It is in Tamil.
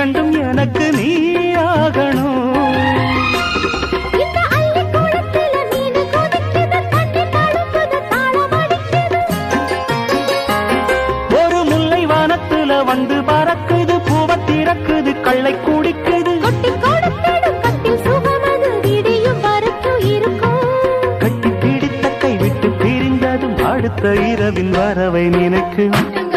இரண்டும் எனக்கு நீ ஆகணும். ஒரு முல்லை வானத்துல வந்து பறக்குது, பூவ திறக்குது, கள்ளை குடிக்குது. கட்டி பிடித்த கை விட்டு பிரிந்ததும் அடுத்த இரவின் வரவை நினைக்கும்.